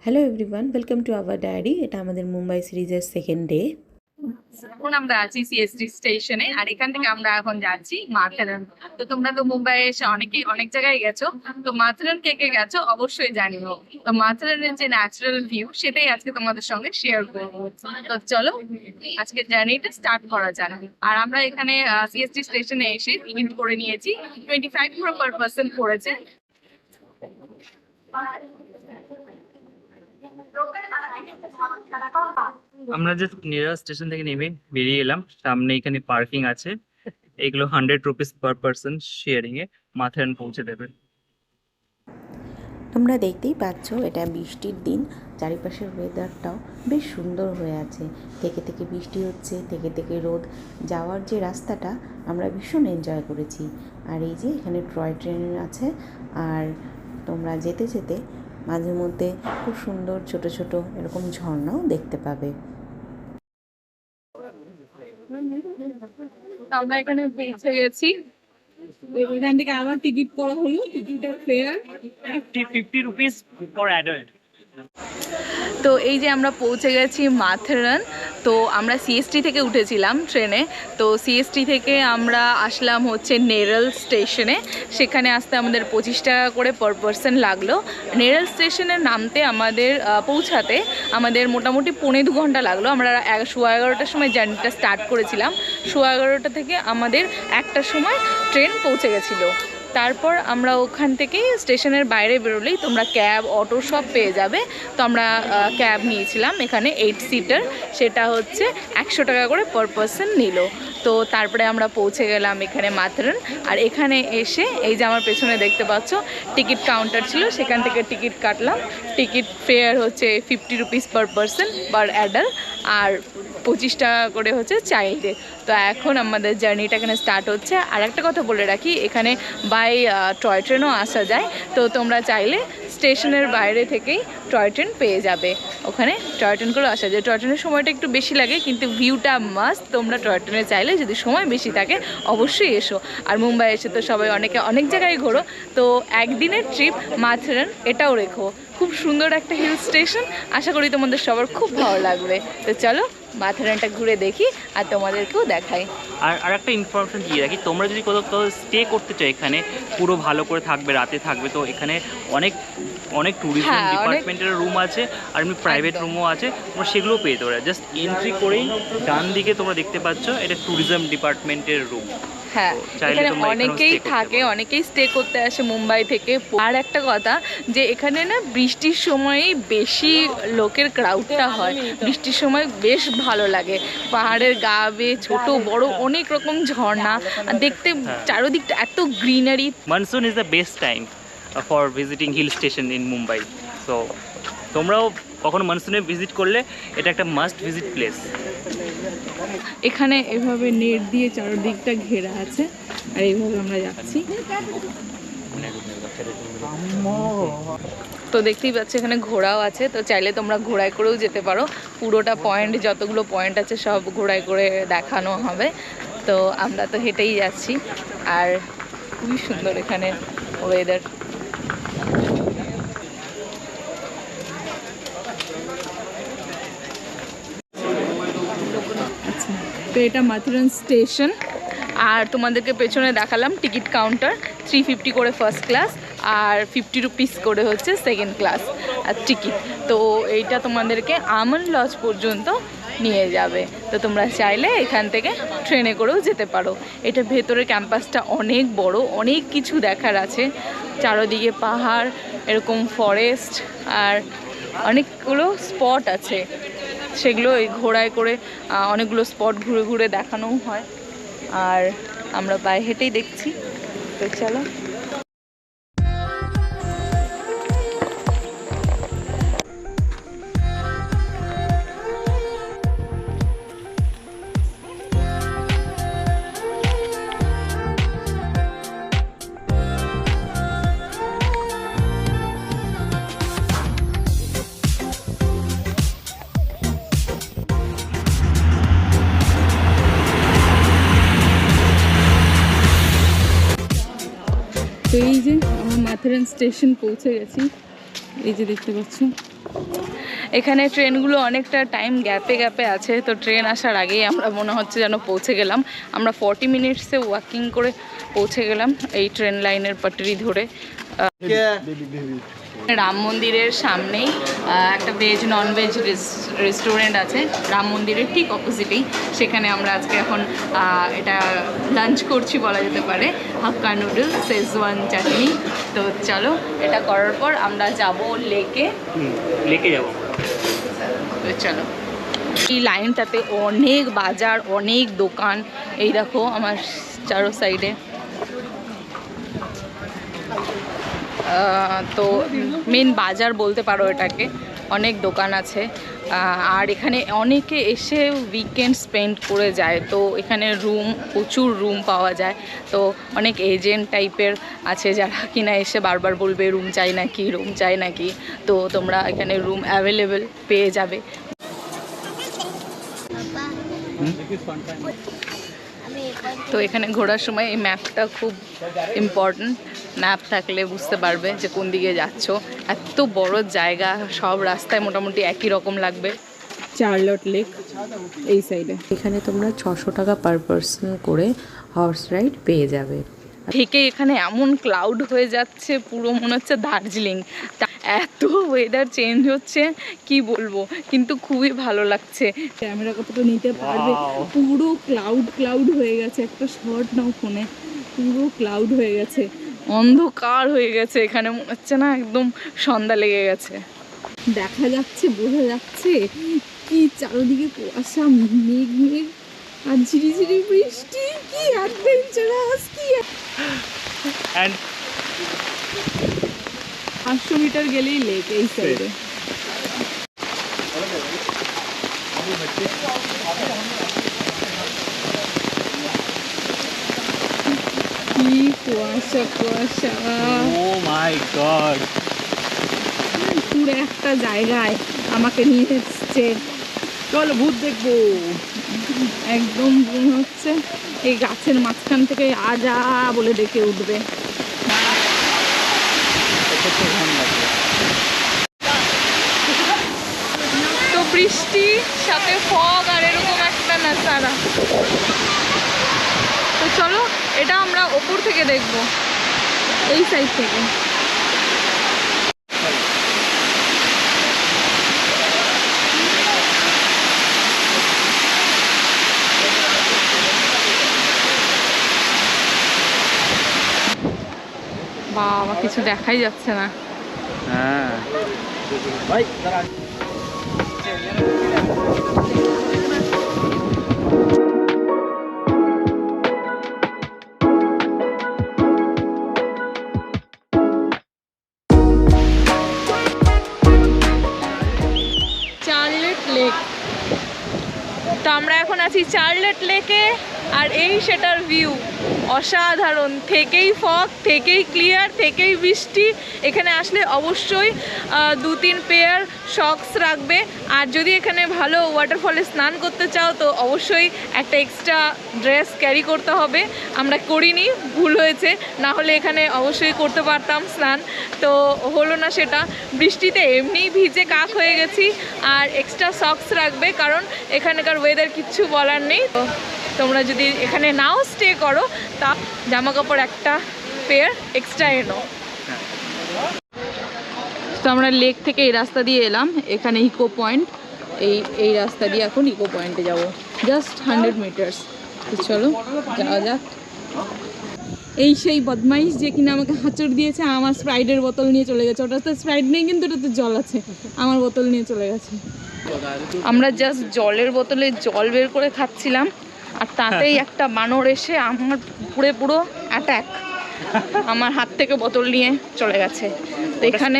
Hello everyone, welcome to our diary. এটা আমাদের মুম্বাই সিরিজের সেকেন্ড ডে। এখন আমরা আছি সিএসটি স্টেশনে, আর এখান থেকে আমরা এখন যাচ্ছি মাথেরান। তো তোমরা তো মুম্বাই এসে অনেক জায়গায় গেছো, তো মাথেরান কে কে গেছো অবশ্যই জানিও। তো মাথেরানের যে ন্যাচারাল ভিউ সেটাই আজকে তোমাদের সঙ্গে শেয়ার করবো। তো চলো আজকে জার্নিটা স্টার্ট করা যাক। আর আমরা এখানে সিএসটি স্টেশনে এসে টিকিট করে নিয়েছি, 25 পার পার্সন পড়েছে। আমরা জাস্ট নিয়ার স্টেশন থেকে নেমে বেরিয়ে এলাম। সামনে এখানে পার্কিং আছে, এগুলো 100 রুপিস পার পার্সন শেয়ারিং এ মাথেরান পৌঁছে দেবে। তোমরা দেখতেই পাচ্ছ এটা বৃষ্টির দিন, চারিপাশের ওয়েদারটাও বেশ সুন্দর হয়ে আছে। থেকে থেকে বৃষ্টি হচ্ছে, থেকে থেকে রোদ। যাওয়ার যে রাস্তাটা আমরা ভীষণ এনজয় করেছি। আর এই যে এখানে টয় ট্রেন আছে, আর তোমরা যেতে যেতে মাঝে মধ্যে খুব সুন্দর ছোট ছোট এরকম ঝর্ণাও দেখতে পাবে। আমরা এখানে পৌঁছে গেছি। এখান থেকে আবার টিকিট করা হলো, টিকিটের ফেয়ার 50 রুপিস ফর অ্যাডাল্ট। তো এই যে আমরা পৌঁছে গেছি মাথেরান। তো আমরা সিএসটি থেকে উঠেছিলাম ট্রেনে। তো সিএসটি থেকে আমরা আসলাম হচ্ছে নেরাল স্টেশনে। সেখানে আসতে আমাদের 25 টাকা করে পার পার্সন লাগলো। নেরাল স্টেশনে নামতে আমাদের পৌঁছাতে আমাদের মোটামুটি 1.25 ঘন্টা লাগলো। আমরা 11:15টার সময় জার্নিটা স্টার্ট করেছিলাম। 11:15টা থেকে আমাদের 1টার সময় ট্রেন পৌঁছে গেছিলো। তারপর আমরা ওখান থেকেই স্টেশনের বাইরে বেরোলেই তোমরা ক্যাব, অটো সব পেয়ে যাবে। তো আমরা ক্যাব নিয়েছিলাম এখানে 8 সিটার, সেটা হচ্ছে 100 টাকা করে পার পার্সন নিল। তো তারপরে আমরা পৌঁছে গেলাম এখানে মাথেরান। আর এখানে এসে এই যে আমার পেছনে দেখতে পাচ্ছ টিকিট কাউন্টার ছিল, সেখান থেকে টিকিট কাটলাম। টিকিট ফেয়ার হচ্ছে 50 rupees per person per adult, আর 25 টাকা করে হচ্ছে চাইল্ডে। তো এখন আমাদের জার্নিটা এখানে স্টার্ট হচ্ছে। আর একটা কথা বলে রাখি, এখানে বাই টয় ট্রেনও আসা যায়। তো তোমরা চাইলে স্টেশনের বাইরে থেকেই টয় ট্রেন পেয়ে যাবে। ওখানে টয় ট্রেনগুলো আসা যায়। টয় ট্রেনের সময়টা একটু বেশি লাগে, কিন্তু ভিউটা মাস্ট। তোমরা টয় ট্রেনে চাইলে যদি সময় বেশি থাকে অবশ্যই এসো। আর মুম্বাই এসে তো সবাই অনেক জায়গায় ঘোরো, তো একদিনের ট্রিপ মাথেরান এটাও রেখো। খুব সুন্দর একটা হিল স্টেশন, আশা করি তোমাদের সবার খুব ভালো লাগবে। তো চলো মাথেরানটা ঘুরে দেখি আর তোমাদেরকেও দেখাই। আর একটা ইনফরমেশন দিয়ে রাখি, তোমরা যদি কোথাও স্টে করতে চাও, এখানে পুরো ভালো করে থাকবে, রাতে থাকবে, তো এখানে অনেক ট্যুরিজম ডিপার্টমেন্টের রুম আছে, আর এমনি প্রাইভেট রুমও আছে। তোমরা সেগুলোও পেয়ে যাবে। জাস্ট এন্ট্রি করেই ডান দিকে তোমরা দেখতে পাচ্ছ এটা ট্যুরিজম ডিপার্টমেন্টের রুম। হ্যাঁ, এখানে অনেকেই থাকে, অনেকেই স্টে করতে আসে মুম্বাই থেকে। আর একটা কথা, যে এখানে না বৃষ্টির সময়ই বেশি লোকের ক্রাউডটা হয়। বৃষ্টির সময় বেশ ভালো লাগে। পাহাড়ের গা বেয়ে ছোট বড় অনেক রকম ঝর্ণা, আর দেখতে চারদিকটা এত greenery. Monsoon is the best time for visiting hill station in Mumbai. তো তোমরাও কখনো মনসুনে ভিজিট করলে এটা একটা মাস্ট ভিজিট প্লেস। এখানে এভাবে নেট দিয়ে চারদিকটা ঘেরা আছে, আর এইভাবে আমরা যাচ্ছি। তো দেখতেই পাচ্ছি এখানে ঘোড়াও আছে, তো চাইলে তোমরা ঘোড়ায় করেও যেতে পারো। পুরোটা পয়েন্ট, যতগুলো পয়েন্ট আছে সব ঘোড়ায় করে দেখানো হবে। তো আমরা তো হেঁটেই যাচ্ছি, আর খুবই সুন্দর এখানে ওয়েদার। তো এটা মাথেরান স্টেশন, আর তোমাদেরকে পেছনে দেখালাম টিকিট কাউন্টার। 350 করে ফার্স্ট ক্লাস, আর 50 রুপিস করে হচ্ছে সেকেন্ড ক্লাস আর টিকিট। তো এইটা তোমাদেরকে আমন্ড লজ পর্যন্ত নিয়ে যাবে। তো তোমরা চাইলে এখান থেকে ট্রেনে করেও যেতে পারো। এটা ভেতরের ক্যাম্পাসটা অনেক বড়, অনেক কিছু দেখার আছে। চারদিকে পাহাড়, এরকম ফরেস্ট, আর অনেকগুলো স্পট আছে। সেগুলো এই ঘোড়ায় করে অনেকগুলো স্পট ঘুরে ঘুরে দেখানোও হয়, আর আমরা পায়ে হেঁটেই দেখছি। তো চলো। তো এই যে আমরা মাথেরান স্টেশন পৌঁছে গেছি, এই যে দেখতে পাচ্ছ। এখানে ট্রেনগুলো অনেকটা টাইম গ্যাপে গ্যাপে আছে, তো ট্রেন আসার আগেই আমরা মনে হচ্ছে যেন পৌঁছে গেলাম। আমরা 40 মিনিটসে ওয়াকিং করে পৌঁছে গেলাম এই ট্রেন লাইনের পাটরি ধরে। রাম মন্দিরের সামনেই একটা ভেজ নন ভেজ রেস্টুরেন্ট আছে রাম মন্দিরের ঠিক অপোজিটেই। সেখানে আমরা আজকে এখন এটা লাঞ্চ করছি বলা যেতে পারে, হাক্কা নুডলস শেজওয়ান চাটনি। তো চলো এটা করার পর আমরা যাব লেকে যাবো। তো চলো, এই লাইনটাতে অনেক বাজার, অনেক দোকান, এই দেখো আমার চারো সাইডে। তো মেন বাজার বলতে পারো এটাকে, অনেক দোকান আছে। আর এখানে অনেকে এসে উইকেন্ড স্পেন্ড করে যায়, তো এখানে প্রচুর রুম পাওয়া যায়। তো অনেক এজেন্ট টাইপের আছে যারা কিনা এসে বারবার বলবে রুম চাই নাকি, তো তোমরা এখানে রুম অ্যাভেলেবেল পেয়ে যাবে। তো এখানে ঘোরার সময় এই ম্যাপটা খুব ইম্পর্ট্যান্ট, ম্যাপ থাকলে বুঝতে পারবে যে কোন দিকে যাচ্ছ। এত বড় জায়গা, সব রাস্তায় মোটামুটি একই রকম লাগবে। চার্লট লেক এই সাইডে, এখানে তোমরা 600 টাকা পার পার্সন করে হর্স রাইড পেয়ে যাবে। থেকে এখানে এমন ক্লাউড হয়ে যাচ্ছে, পুরো মনে হচ্ছে দার্জিলিং। এত ওয়েদার চেঞ্জ হচ্ছে কি বলবো, কিন্তু খুবই ভালো লাগছে। ক্যামেরা কতটা নিতে পারবে, পুরো ক্লাউড হয়ে গেছে। একটা শট নাও ফোনে, পুরো ক্লাউড হয়ে গেছে, অন্ধকার হয়ে গেছে। এখানে মনে হচ্ছে না একদম সন্ধ্যা লেগে গেছে। দেখা যাচ্ছে, বোঝা যাচ্ছে কি চারিদিকে কুয়াশা, মেঘ আর ঝিরিঝিরি বৃষ্টি। কি অ্যাডভেঞ্চারাস, কি 500 মিটার গেলেই লেক এই সাইডে। কি কুয়াশা, ও মাই গড, পুরো একটা জায়গায় আমাকে নিয়ে এসছে, চল ভূত দেখবো। একদম মনে হচ্ছে এই গাছের মাঝখান থেকে আজা বলে ডেকে উঠবে। তো বৃষ্টি সাথে ফগ আর এরকম একটা নাচারা। তো চলো এটা আমরা ওপর থেকে দেখবো, এই সাইড থেকে। বাবা কিছু দেখাই যাচ্ছে না। হ্যাঁ ভাই চার্লট লেক। তো আমরা এখন আছি চার্লট লেকে, আর এই সেটার ভিউ অসাধারণ। থেকেই ফগ, থেকেই ক্লিয়ার, থেকেই বৃষ্টি। এখানে আসলে অবশ্যই 2-3 পেয়ার শক্স রাখবে। আর যদি এখানে ভালো ওয়াটারফলে স্নান করতে চাও তো অবশ্যই একটা এক্সট্রা ড্রেস ক্যারি করতে হবে। আমরা করিনি, ভুল হয়েছে, না হলে এখানে অবশ্যই করতে পারতাম স্নান, তো হলো না সেটা। বৃষ্টিতে এমনিই ভিজে কাক হয়ে গেছি, আর এক্সট্রা সক্স রাখবে, কারণ এখানকার ওয়েদার কিচ্ছু বলার নেই। তো তোমরা যদি এখানে নাও স্টে করো তা জামা কাপড় একটা পেয়ার এক্সট্রা এনো। তো আমরা লেক থেকে এই রাস্তা দিয়ে এলাম, এখানে ইকো পয়েন্ট, এই রাস্তা দিয়ে এখন ইকো পয়েন্টে যাব, জাস্ট 100 মিটার্স। তো চলো যাওয়া যাক। এই সেই বদমাইশ যে কিনা আমাকে হাঁচড় দিয়েছে, আমার স্প্রাইটের বোতল নিয়ে চলে গেছে। ওটাতে স্প্রাইট নেই কিন্তু ওটাতে জল আছে, আমার বোতল নিয়ে চলে গেছে। আমরা জাস্ট জলের বোতলে জল বের করে খাচ্ছিলাম, আর তাতেই একটা বানর এসে আমার পুরো অ্যাটাক, আমার হাত থেকে বোতল নিয়ে চলে গেছে। তো এখানে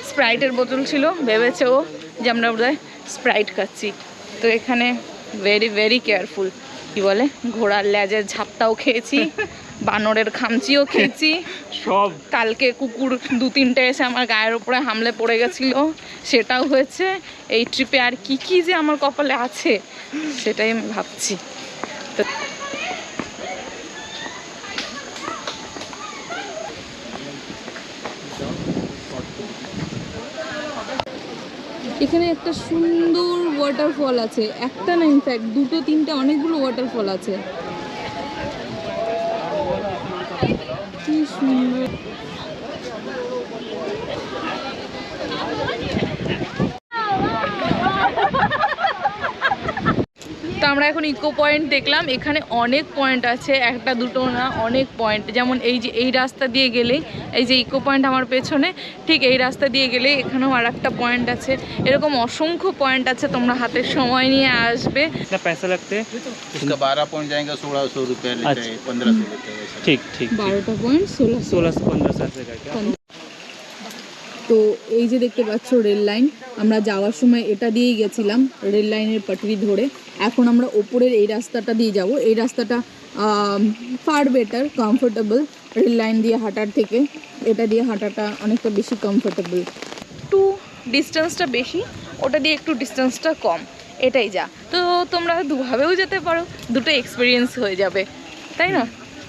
স্প্রাইটের বোতল ছিল, ভেবেছে ও যে আমরা বোধহয় স্প্রাইট খাচ্ছি। তো এখানে ভেরি কেয়ারফুল। কি বলে, ঘোড়ার লেজের ঝাপটাও খেয়েছি, বানরের খামচিও খেয়েছি সব। কালকে কুকুর 2-3টে এসে আমার গায়ের উপরে হামলে পড়ে গেছিল, সেটাও হয়েছে। এই ট্রিপে আর কি যে আমার কপালে আছে সেটাই আমি ভাবছি। তো এখানে একটা সুন্দর ওয়াটারফল আছে, একটা না ইনফ্যাক্ট দুটো তিনটে অনেকগুলো ওয়াটারফল আছে, কি সুন্দর। তো আমরা এখন ইকো পয়েন্ট দেখলাম, এখানে অনেক পয়েন্ট আছে, একটা দুটো না অনেক পয়েন্ট। যেমন এই যে এই রাস্তা দিয়ে গেলে, এই যে ইকো পয়েন্ট আমার পেছনে, ঠিক এই রাস্তা দিয়ে গেলে এখানেও আর একটা পয়েন্ট আছে। এরকম অসংখ্য পয়েন্ট আছে, তোমরা হাতের সময় নিয়ে আসবে। পয়সা লাগতে इसका 12 पॉइंट जाएगा 1600 रुपये लेते हैं, 1500 लेते हैं वैसा। ঠিক ঠিক 12টা পয়েंट 1600। 1600-1500 তো এই যে দেখতে পাচ্ছ রেল লাইন, আমরা যাওয়ার সময় এটা দিয়েই গেছিলাম, রেল লাইনের পাটরি ধরে। এখন আমরা ওপরের এই রাস্তাটা দিয়ে যাব, এই রাস্তাটা far better, comfortable rail line দিয়ে হাঁটার থেকে। এটা দিয়ে হাঁটাটা অনেকটা বেশি কমফোর্টেবল, একটু ডিস্টেন্সটা বেশি, ওটা দিয়ে একটু ডিস্টেন্সটা কম, এটাই যা। তো তোমরা দুভাবেও যেতে পারো, দুটো এক্সপিরিয়েন্স হয়ে যাবে, তাই না?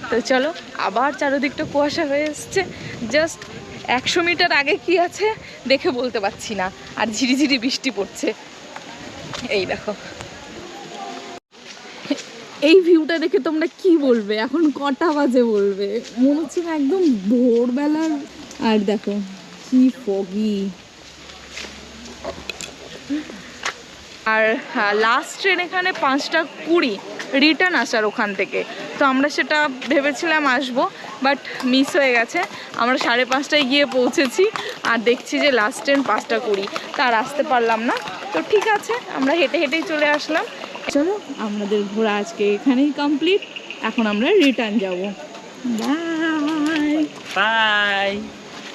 তো চলো, আবার চারিদিকটা কুয়াশা হয়ে এসছে, জাস্ট 100 মিটার আগে কি আছে দেখে বলতে পারছি না, আর ঝিরিঝিরি বৃষ্টি পড়ছে। এই দেখো, এই ভিউটা দেখে তোমরা কি বলবে? এখন কটা বাজে বলবে? মনে হচ্ছে না একদম ভোরবেলার। আর দেখো কি ফগি। আর লাস্ট ট্রেন এখানে 5:20 রিটার্ন আসার ওখান থেকে। তো আমরা সেটা ভেবেছিলাম আসবো, বাট মিস হয়ে গেছে। আমরা 5:30টায় গিয়ে পৌঁছেছি, আর দেখছি যে লাস্ট ট্রেন 5:20, তার আসতে পারলাম না। তো ঠিক আছে, আমরা হেঁটে হেঁটেই চলে আসলাম। চলো, আমাদের ঘোরা আজকে এখানেই কমপ্লিট। এখন আমরা রিটার্ন যাব। Bye bye.